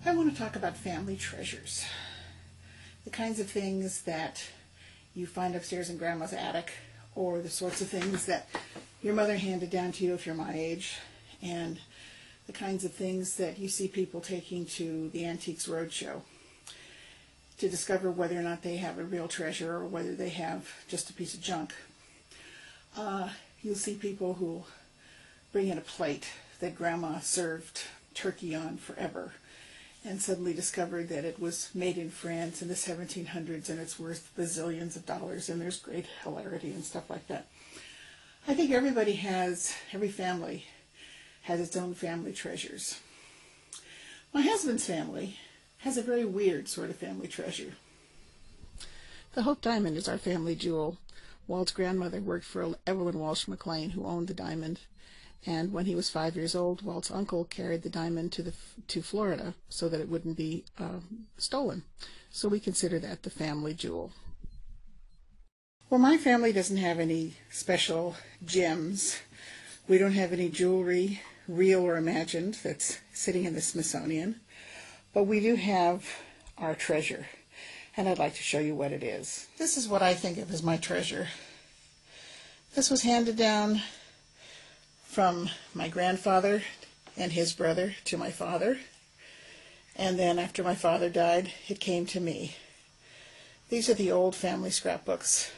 I want to talk about family treasures. The kinds of things that you find upstairs in Grandma's attic, or the sorts of things that your mother handed down to you if you're my age, and the kinds of things that you see people taking to the Antiques Roadshow to discover whether or not they have a real treasure or whether they have just a piece of junk. You'll see people who bring in a plate that Grandma served turkey on forever and suddenly discovered that it was made in France in the 1700s and it's worth bazillions of dollars, and there's great hilarity and stuff like that. I think every family has its own family treasures. My husband's family has a very weird sort of family treasure. The Hope Diamond is our family jewel. Walt's grandmother worked for Evelyn Walsh McLean, who owned the diamond, and when he was 5 years old, Walt's uncle carried the diamond to Florida so that it wouldn't be stolen. So we consider that the family jewel. Well, my family doesn't have any special gems. We don't have any jewelry, real or imagined, that's sitting in the Smithsonian. But we do have our treasure, and I'd like to show you what it is. This is what I think of as my treasure. This was handed down from my grandfather and his brother to my father, and then after my father died, it came to me. These are the old family scrapbooks,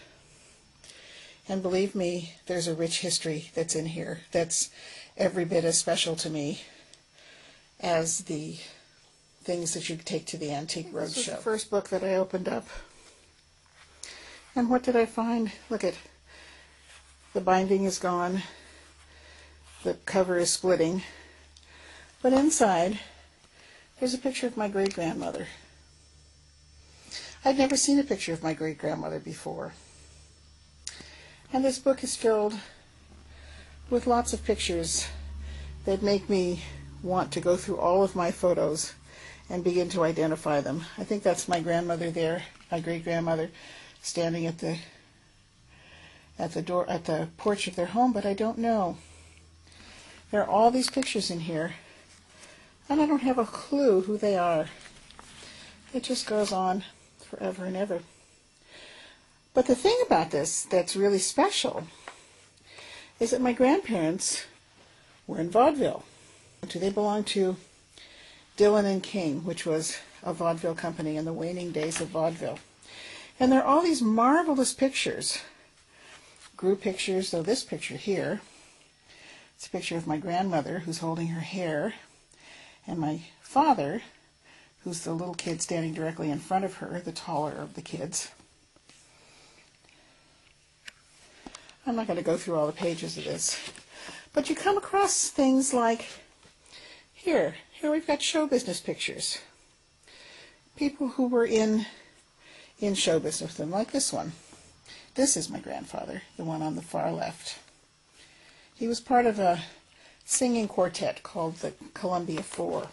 and believe me, there's a rich history that's in here that's every bit as special to me as the things that you take to the Antique Roadshow. This was the first book that I opened up. And what did I find? Look at, the binding is gone. The cover is splitting. But inside, there's a picture of my great-grandmother. I'd never seen a picture of my great-grandmother before. And this book is filled with lots of pictures that make me want to go through all of my photos and begin to identify them. I think that's my grandmother there, my great-grandmother, standing at the porch of their home, but I don't know. There are all these pictures in here, and I don't have a clue who they are. It just goes on forever and ever. But the thing about this that's really special is that my grandparents were in vaudeville. They belonged to Dillon and King, which was a vaudeville company in the waning days of vaudeville. And there are all these marvelous pictures, group pictures. So this picture here, it's a picture of my grandmother who's holding her hair, and my father, who's the little kid standing directly in front of her, the taller of the kids. I'm not going to go through all the pages of this, but you come across things like here we've got show business pictures. People who were in show business with them, like this one. This is my grandfather, the one on the far left. He was part of a singing quartet called the Columbia Four,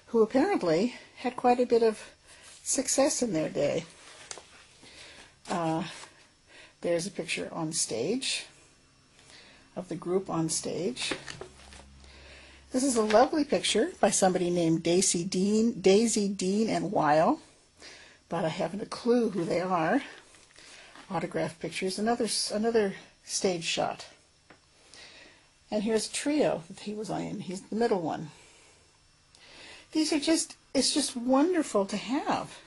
who apparently had quite a bit of success in their day. There's a picture on stage of the group on stage. This is a lovely picture by somebody named Daisy Dean and Weil, but I haven't a clue who they are. Autographed pictures. Another stage shot. And here's a trio that he was in. He's the middle one. These are it's just wonderful to have.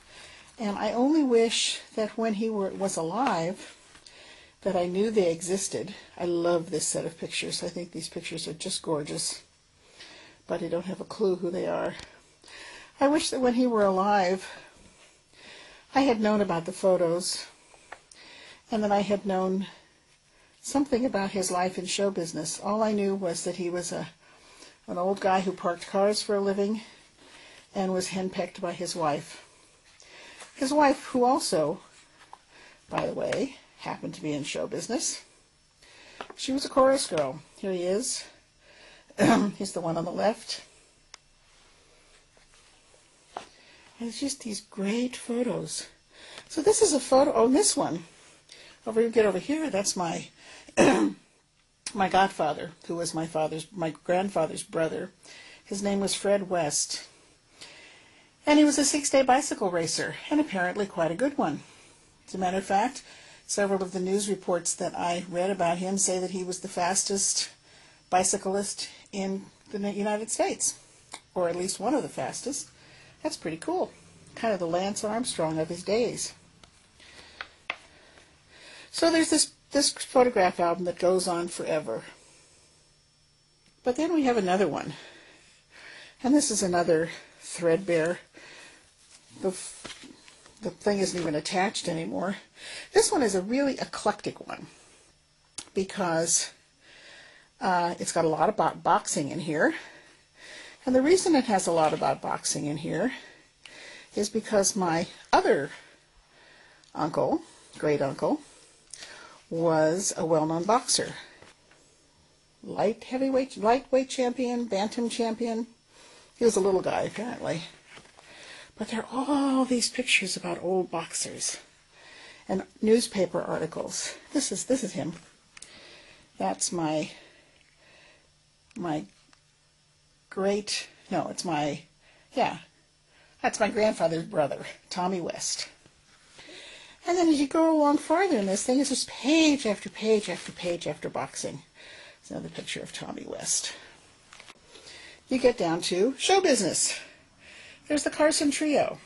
And I only wish that when he was alive, that I knew they existed. I love this set of pictures. I think these pictures are just gorgeous. But I don't have a clue who they are. I wish that when he were alive, I had known about the photos, and that I had known something about his life in show business. All I knew was that he was an old guy who parked cars for a living and was henpecked by his wife. His wife, who also, by the way, happened to be in show business. She was a chorus girl. Here he is. He's the one on the left. And it's just these great photos. So this is a photo. Oh, this one. Get over here. That's my my godfather, who was my grandfather's brother. His name was Fred West, And he was a 6-day bicycle racer, and apparently quite a good one. As a matter of fact, several of the news reports that I read about him say that he was the fastest bicyclist in the United States, or at least one of the fastest. That's pretty cool. Kind of the Lance Armstrong of his days. So there's this photograph album that goes on forever. But then we have another one. And this is another threadbare. The thing isn't even attached anymore. This one is a really eclectic one because it's got a lot about boxing in here. And the reason it has a lot about boxing in here is because my other uncle, great uncle, was a well-known boxer. Lightweight champion, bantam champion. He was a little guy, apparently. But there are all these pictures about old boxers and newspaper articles. This is him. That's my that's my grandfather's brother, Tommy West. And then as you go along farther in this thing, it's just page after page after page after boxing. There's another picture of Tommy West. You get down to show business. There's the Carson Trio.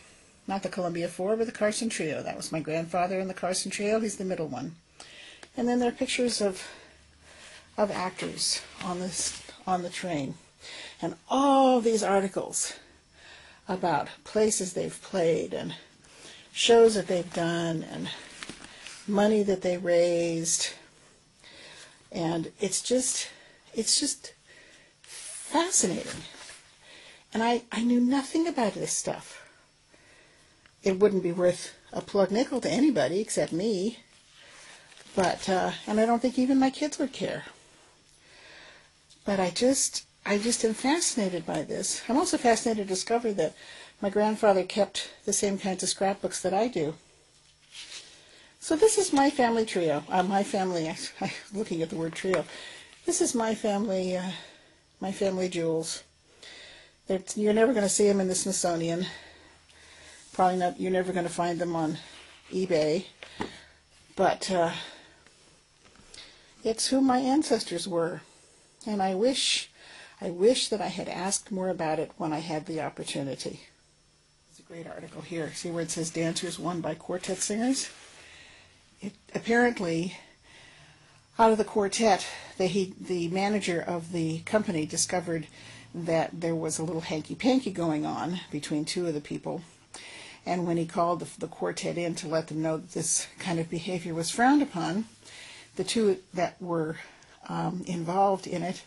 Not the Columbia Four, but the Carson Trio. That was my grandfather in the Carson Trio. He's the middle one. And then there are pictures of actors on the train. And all these articles about places they've played and shows that they've done and money that they raised. And it's just fascinating. And I knew nothing about this stuff. It wouldn't be worth a plug nickel to anybody except me. But, and I don't think even my kids would care. But I just am fascinated by this. I'm also fascinated to discover that my grandfather kept the same kinds of scrapbooks that I do. So this is my family trio. I'm looking at the word trio. This is my family jewels. You're never going to see them in the Smithsonian. Probably not. You're never going to find them on eBay. But it's who my ancestors were. And I wish that I had asked more about it when I had the opportunity. There's a great article here. See where it says dancers won by quartet singers? Apparently, out of the quartet, the manager of the company discovered that there was a little hanky-panky going on between two of the people. And when he called the quartet in to let them know that this kind of behavior was frowned upon, the two that were involved in it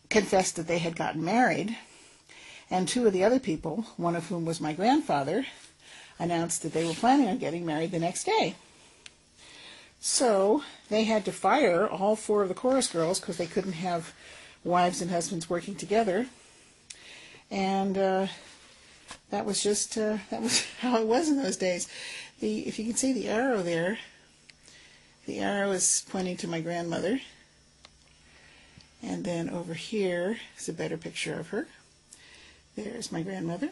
confessed that they had gotten married, and two of the other people, one of whom was my grandfather, announced that they were planning on getting married the next day. So they had to fire all four of the chorus girls because they couldn't have wives and husbands working together, and that was how it was in those days. If you can see the arrow there, the arrow is pointing to my grandmother. And then over here is a better picture of her. There's my grandmother.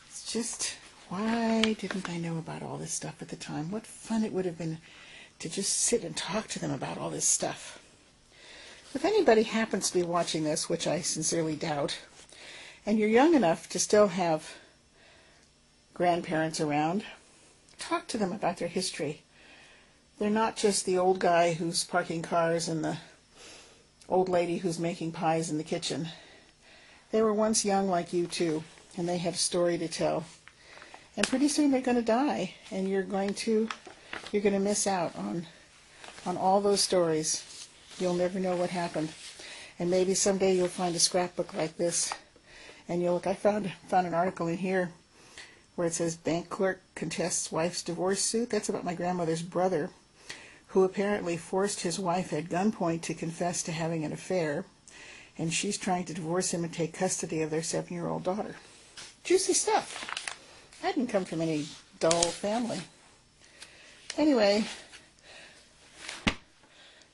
It's just, why didn't I know about all this stuff at the time? What fun it would have been to just sit and talk to them about all this stuff. If anybody happens to be watching this, which I sincerely doubt, and you're young enough to still have grandparents around, talk to them about their history. They're not just the old guy who's parking cars and the old lady who's making pies in the kitchen. They were once young like you too, and they have a story to tell. And pretty soon they're going to die, and you're going to miss out on all those stories. You'll never know what happened. And maybe someday you'll find a scrapbook like this, and you'll look. I found an article in here where it says bank clerk contests wife's divorce suit. That's about my grandmother's brother, who apparently forced his wife at gunpoint to confess to having an affair, and she's trying to divorce him and take custody of their 7-year-old daughter. Juicy stuff. I didn't come from any dull family. Anyway,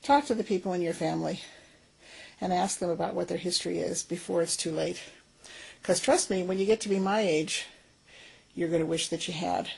talk to the people in your family and ask them about what their history is before it's too late. Because trust me, when you get to be my age, you're going to wish that you had.